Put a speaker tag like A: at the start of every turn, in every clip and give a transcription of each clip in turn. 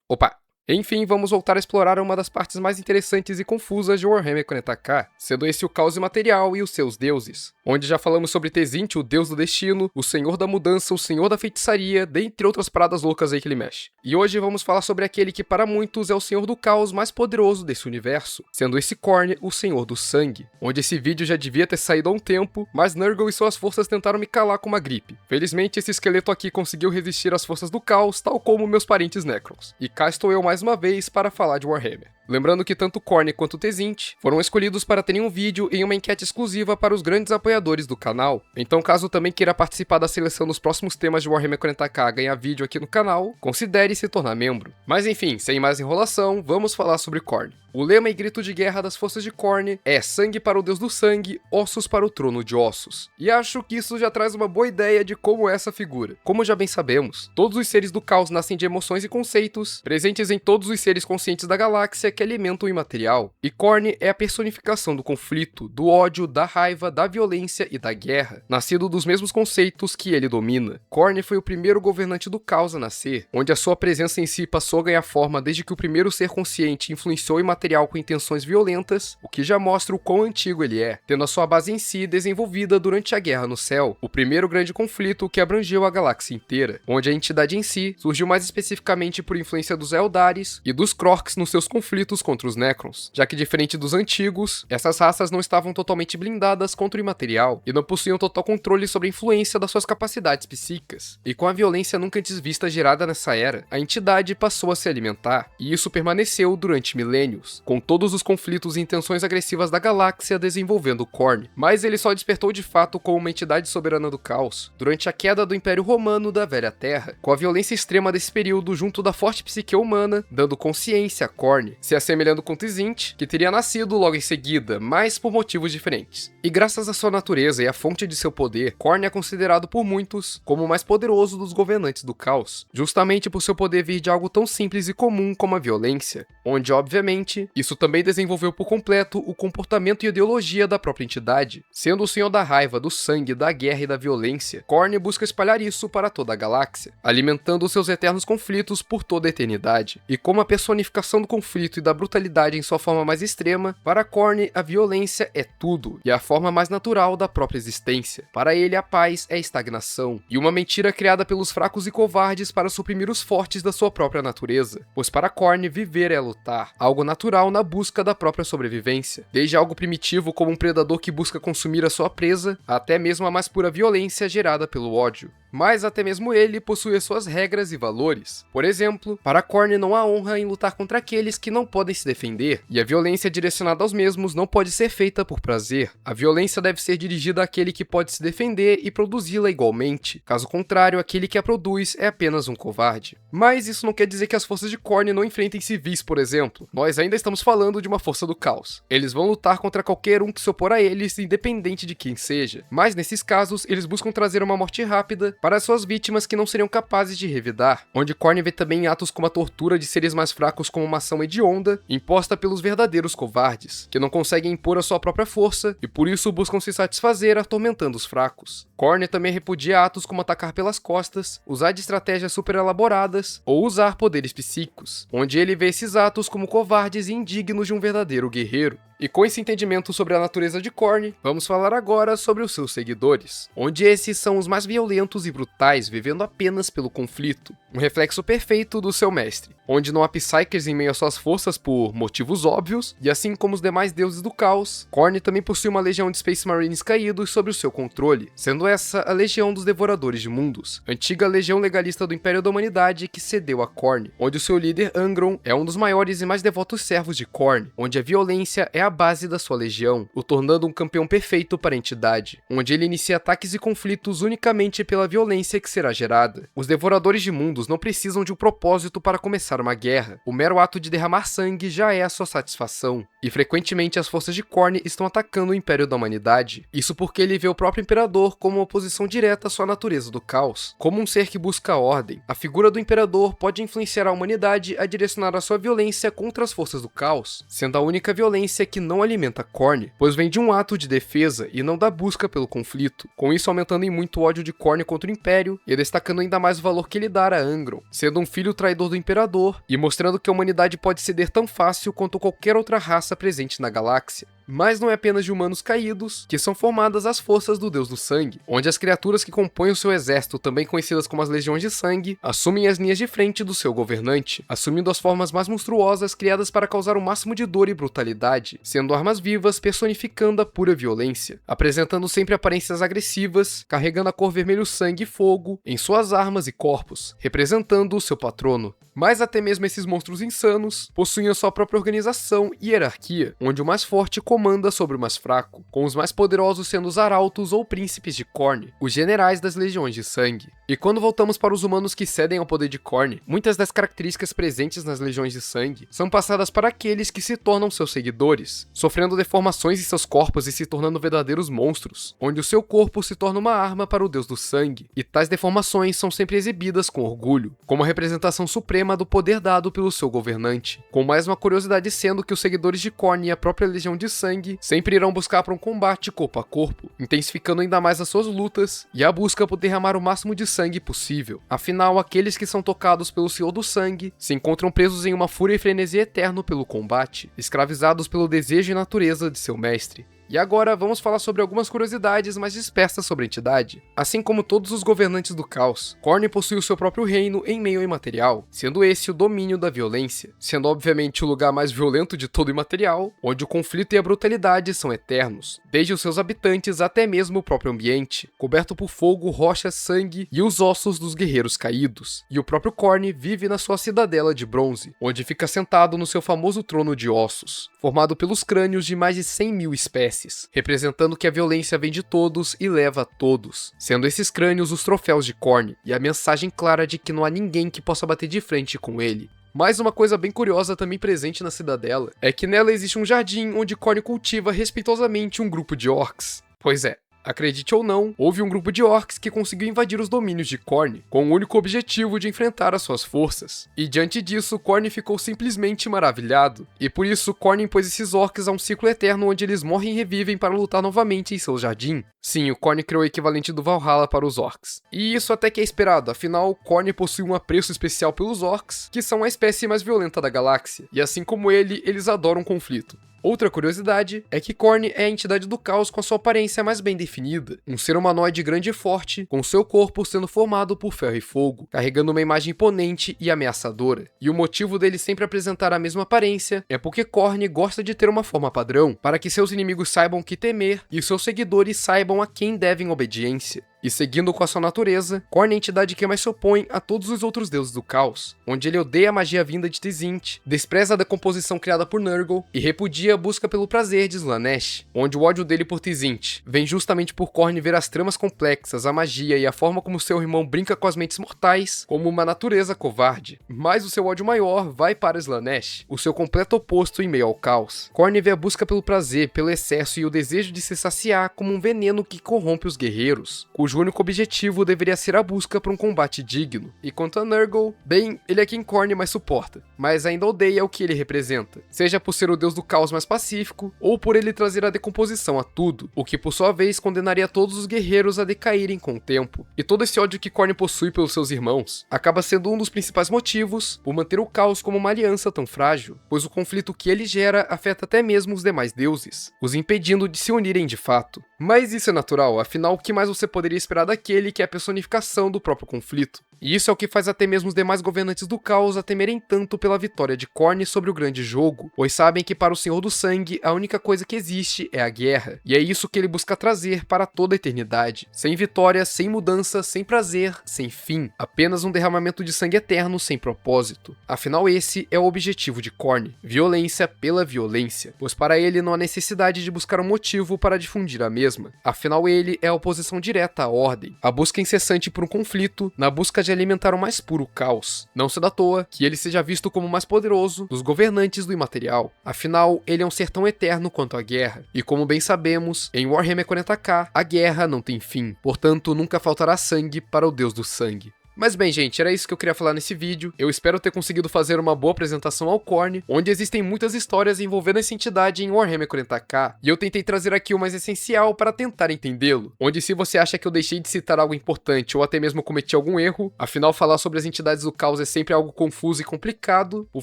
A: Opa! Enfim, vamos voltar a explorar uma das partes mais interessantes e confusas de Warhammer 40k, sendo esse o caos imaterial e os seus deuses, onde já falamos sobre Tezint, o deus do destino, o senhor da mudança, o senhor da feitiçaria, dentre outras paradas loucas aí que ele mexe. E hoje vamos falar sobre aquele que para muitos é o senhor do caos mais poderoso desse universo, sendo esse Khorne o senhor do sangue, onde esse vídeo já devia ter saído há um tempo, mas Nurgle e suas forças tentaram me calar com uma gripe. Felizmente esse esqueleto aqui conseguiu resistir às forças do caos, tal como meus parentes Necrons. E cá estou eu mais uma vez para falar de Warhammer. Lembrando que tanto Khorne quanto Tezint foram escolhidos para terem um vídeo em uma enquete exclusiva para os grandes apoiadores do canal, então caso também queira participar da seleção dos próximos temas de Warhammer 40k ganhar vídeo aqui no canal, considere se tornar membro. Mas enfim, sem mais enrolação, vamos falar sobre Khorne. O lema e grito de guerra das forças de Khorne é sangue para o deus do sangue, ossos para o trono de ossos. E acho que isso já traz uma boa ideia de como é essa figura. Como já bem sabemos, todos os seres do caos nascem de emoções e conceitos, presentes em todos os seres conscientes da galáxia que alimentam o imaterial. E Khorne é a personificação do conflito, do ódio, da raiva, da violência e da guerra, nascido dos mesmos conceitos que ele domina. Khorne foi o primeiro governante do caos a nascer, onde a sua presença em si passou a ganhar forma desde que o primeiro ser consciente influenciou o imaterial com intenções violentas, o que já mostra o quão antigo ele é, tendo a sua base em si desenvolvida durante a Guerra no Céu, o primeiro grande conflito que abrangeu a galáxia inteira, onde a entidade em si surgiu mais especificamente por influência dos Eldaris e dos Krorks nos seus conflitos contra os Necrons, já que diferente dos antigos, essas raças não estavam totalmente blindadas contra o imaterial e não possuíam total controle sobre a influência das suas capacidades psíquicas, e com a violência nunca antes vista gerada nessa era, a entidade passou a se alimentar, e isso permaneceu durante milênios, com todos os conflitos e intenções agressivas da galáxia desenvolvendo Khorne, mas ele só despertou de fato como uma entidade soberana do caos durante a queda do Império Romano da Velha Terra, com a violência extrema desse período junto da forte psique humana, dando consciência a Khorne, se assemelhando com Tezint, que teria nascido logo em seguida, mas por motivos diferentes. E graças à sua natureza e à fonte de seu poder, Khorne é considerado por muitos como o mais poderoso dos governantes do caos, justamente por seu poder vir de algo tão simples e comum como a violência, onde obviamente isso também desenvolveu por completo o comportamento e ideologia da própria entidade. Sendo o senhor da raiva, do sangue, da guerra e da violência, Khorne busca espalhar isso para toda a galáxia, alimentando seus eternos conflitos por toda a eternidade. E como a personificação do conflito e da brutalidade em sua forma mais extrema, para Khorne a violência é tudo, e a forma mais natural da própria existência. Para ele a paz é estagnação, e uma mentira criada pelos fracos e covardes para suprimir os fortes da sua própria natureza, pois para Khorne viver é lutar, algo natural na busca da própria sobrevivência, desde algo primitivo como um predador que busca consumir a sua presa, até mesmo a mais pura violência gerada pelo ódio. Mas até mesmo ele possui suas regras e valores. Por exemplo, para Khorne não há honra em lutar contra aqueles que não podem se defender, e a violência direcionada aos mesmos não pode ser feita por prazer. A violência deve ser dirigida àquele que pode se defender e produzi-la igualmente, caso contrário, aquele que a produz é apenas um covarde. Mas isso não quer dizer que as forças de Khorne não enfrentem civis, por exemplo. Nós ainda estamos falando de uma força do caos. Eles vão lutar contra qualquer um que se opor a eles, independente de quem seja. Mas nesses casos, eles buscam trazer uma morte rápida para suas vítimas que não seriam capazes de revidar, onde Khorne vê também atos como a tortura de seres mais fracos como uma ação hedionda, imposta pelos verdadeiros covardes, que não conseguem impor a sua própria força e por isso buscam se satisfazer atormentando os fracos. Khorne também repudia atos como atacar pelas costas, usar de estratégias super elaboradas ou usar poderes psíquicos, onde ele vê esses atos como covardes e indignos de um verdadeiro guerreiro. E com esse entendimento sobre a natureza de Khorne, vamos falar agora sobre os seus seguidores, onde esses são os mais violentos e brutais, vivendo apenas pelo conflito, um reflexo perfeito do seu mestre, onde não há Psykers em meio às suas forças por motivos óbvios, e assim como os demais deuses do caos, Khorne também possui uma legião de Space Marines caídos sob o seu controle, sendo essa a Legião dos Devoradores de Mundos, antiga legião legalista do Império da Humanidade que cedeu a Khorne, onde o seu líder Angron é um dos maiores e mais devotos servos de Khorne, onde a violência é a base da sua legião, o tornando um campeão perfeito para a entidade, onde ele inicia ataques e conflitos unicamente pela violência que será gerada. Os Devoradores de Mundos não precisam de um propósito para começar uma guerra, o mero ato de derramar sangue já é a sua satisfação, e frequentemente as forças de Khorne estão atacando o Império da Humanidade, isso porque ele vê o próprio Imperador como uma oposição direta à sua natureza do caos, como um ser que busca a ordem. A figura do Imperador pode influenciar a humanidade a direcionar a sua violência contra as forças do caos, sendo a única violência que não alimenta Khorne, pois vem de um ato de defesa e não da busca pelo conflito, com isso aumentando em muito o ódio de Khorne contra o Império e destacando ainda mais o valor que ele dá a Angron, sendo um filho traidor do Imperador e mostrando que a humanidade pode ceder tão fácil quanto qualquer outra raça presente na galáxia. Mas não é apenas de humanos caídos que são formadas as forças do Deus do Sangue, onde as criaturas que compõem o seu exército, também conhecidas como as Legiões de Sangue, assumem as linhas de frente do seu governante, assumindo as formas mais monstruosas criadas para causar o máximo de dor e brutalidade, sendo armas vivas personificando a pura violência, apresentando sempre aparências agressivas, carregando a cor vermelho sangue e fogo em suas armas e corpos, representando o seu patrono. Mas até mesmo esses monstros insanos possuem a sua própria organização e hierarquia, onde o mais forte comanda sobre o mais fraco, com os mais poderosos sendo os arautos ou príncipes de Khorne, os generais das Legiões de Sangue. E quando voltamos para os humanos que cedem ao poder de Khorne, muitas das características presentes nas Legiões de Sangue são passadas para aqueles que se tornam seus seguidores, sofrendo deformações em seus corpos e se tornando verdadeiros monstros, onde o seu corpo se torna uma arma para o Deus do Sangue, e tais deformações são sempre exibidas com orgulho, como a representação suprema do poder dado pelo seu governante, com mais uma curiosidade sendo que os seguidores de Khorne e a própria Legião de Sangue sempre irão buscar para um combate corpo a corpo, intensificando ainda mais as suas lutas e a busca por derramar o máximo de sangue possível. Afinal, aqueles que são tocados pelo Senhor do Sangue se encontram presos em uma fúria e frenesi eterno pelo combate, escravizados pelo desejo e natureza de seu mestre. E agora vamos falar sobre algumas curiosidades mais dispersas sobre a entidade. Assim como todos os governantes do caos, Khorne possui o seu próprio reino em meio ao imaterial, sendo esse o domínio da violência, sendo obviamente o lugar mais violento de todo o imaterial, onde o conflito e a brutalidade são eternos, desde os seus habitantes até mesmo o próprio ambiente, coberto por fogo, rocha, sangue e os ossos dos guerreiros caídos. E o próprio Khorne vive na sua cidadela de bronze, onde fica sentado no seu famoso trono de ossos, formado pelos crânios de mais de 100 mil espécies, representando que a violência vem de todos e leva a todos, sendo esses crânios os troféus de Khorne e a mensagem clara de que não há ninguém que possa bater de frente com ele. Mas uma coisa bem curiosa também presente na cidadela é que nela existe um jardim onde Khorne cultiva respeitosamente um grupo de orcs. Pois é. Acredite ou não, houve um grupo de orcs que conseguiu invadir os domínios de Khorne, com o único objetivo de enfrentar as suas forças. E diante disso, Khorne ficou simplesmente maravilhado. E por isso, Khorne impôs esses orcs a um ciclo eterno onde eles morrem e revivem para lutar novamente em seu jardim. Sim, o Khorne criou o equivalente do Valhalla para os orcs. E isso até que é esperado, afinal, Khorne possui um apreço especial pelos orcs, que são a espécie mais violenta da galáxia. E assim como ele, eles adoram conflito. Outra curiosidade é que Khorne é a entidade do caos com a sua aparência mais bem definida, um ser humanoide grande e forte, com seu corpo sendo formado por ferro e fogo, carregando uma imagem imponente e ameaçadora. E o motivo dele sempre apresentar a mesma aparência é porque Khorne gosta de ter uma forma padrão, para que seus inimigos saibam o que temer e seus seguidores saibam a quem devem obediência. E seguindo com a sua natureza, Khorne é a entidade que mais se opõe a todos os outros deuses do caos, onde ele odeia a magia vinda de Tzint, despreza a decomposição criada por Nurgle e repudia a busca pelo prazer de Slaanesh, onde o ódio dele por Tzint vem justamente por Khorne ver as tramas complexas, a magia e a forma como seu irmão brinca com as mentes mortais como uma natureza covarde. Mas o seu ódio maior vai para Slaanesh, o seu completo oposto em meio ao caos. Khorne vê a busca pelo prazer, pelo excesso e o desejo de se saciar como um veneno que corrompe os guerreiros, cujo único objetivo deveria ser a busca por um combate digno. E quanto a Nurgle, bem, ele é quem Khorne mais suporta, mas ainda odeia o que ele representa, seja por ser o deus do caos mais pacífico, ou por ele trazer a decomposição a tudo, o que por sua vez condenaria todos os guerreiros a decaírem com o tempo. E todo esse ódio que Khorne possui pelos seus irmãos acaba sendo um dos principais motivos por manter o caos como uma aliança tão frágil, pois o conflito que ele gera afeta até mesmo os demais deuses, os impedindo de se unirem de fato. Mas isso é natural, afinal o que mais você poderia esperar daquele que é a personificação do próprio conflito? E isso é o que faz até mesmo os demais governantes do caos a temerem tanto pela vitória de Khorne sobre o grande jogo, pois sabem que para o Senhor do Sangue a única coisa que existe é a guerra, e é isso que ele busca trazer para toda a eternidade. Sem vitória, sem mudança, sem prazer, sem fim, apenas um derramamento de sangue eterno sem propósito. Afinal esse é o objetivo de Khorne, violência pela violência, pois para ele não há necessidade de buscar um motivo para difundir a mesma. Afinal ele é a oposição direta à ordem, a busca incessante por um conflito, na busca de alimentar o mais puro caos. Não sendo à toa que ele seja visto como o mais poderoso dos governantes do imaterial. Afinal, ele é um ser tão eterno quanto a guerra. E como bem sabemos, em Warhammer 40k, a guerra não tem fim. Portanto, nunca faltará sangue para o Deus do Sangue. Mas bem, gente, era isso que eu queria falar nesse vídeo. Eu espero ter conseguido fazer uma boa apresentação ao Khorne, onde existem muitas histórias envolvendo essa entidade em Warhammer 40k, e eu tentei trazer aqui o mais essencial para tentar entendê-lo, onde se você acha que eu deixei de citar algo importante ou até mesmo cometi algum erro, afinal falar sobre as entidades do caos é sempre algo confuso e complicado, por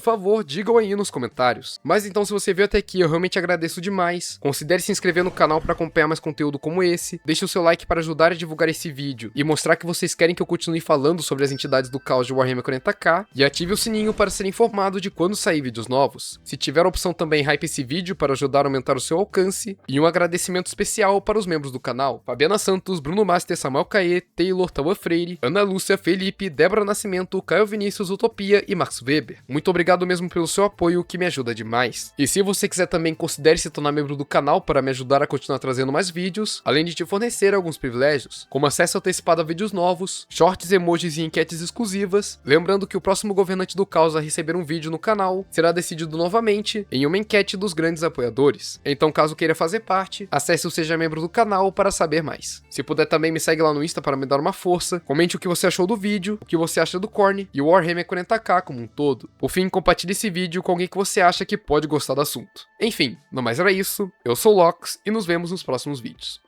A: favor, digam aí nos comentários. Mas então se você veio até aqui, eu realmente agradeço demais, considere se inscrever no canal para acompanhar mais conteúdo como esse, deixe o seu like para ajudar a divulgar esse vídeo e mostrar que vocês querem que eu continue falando sobre as entidades do caos de Warhammer 40k, e ative o sininho para ser informado de quando sair vídeos novos. Se tiver a opção também, hype esse vídeo para ajudar a aumentar o seu alcance, e um agradecimento especial para os membros do canal: Fabiana Santos, Bruno Master, Samuel Caê, Taylor, Tawa Freire, Ana Lúcia, Felipe, Débora Nascimento, Caio Vinícius, Utopia e Max Weber. Muito obrigado mesmo pelo seu apoio, que me ajuda demais. E se você quiser também, considere se tornar membro do canal para me ajudar a continuar trazendo mais vídeos, além de te fornecer alguns privilégios, como acesso antecipado a vídeos novos, shorts, emojis e enquetes exclusivas. Lembrando que o próximo governante do caos a receber um vídeo no canal será decidido novamente em uma enquete dos grandes apoiadores. Então, caso queira fazer parte, acesse o Seja Membro do canal para saber mais. Se puder também, me segue lá no Insta para me dar uma força, comente o que você achou do vídeo, o que você acha do Khorne e o Warhammer 40k como um todo. Por fim, compartilhe esse vídeo com alguém que você acha que pode gostar do assunto. Enfim, no mais era isso, eu sou o Lox e nos vemos nos próximos vídeos.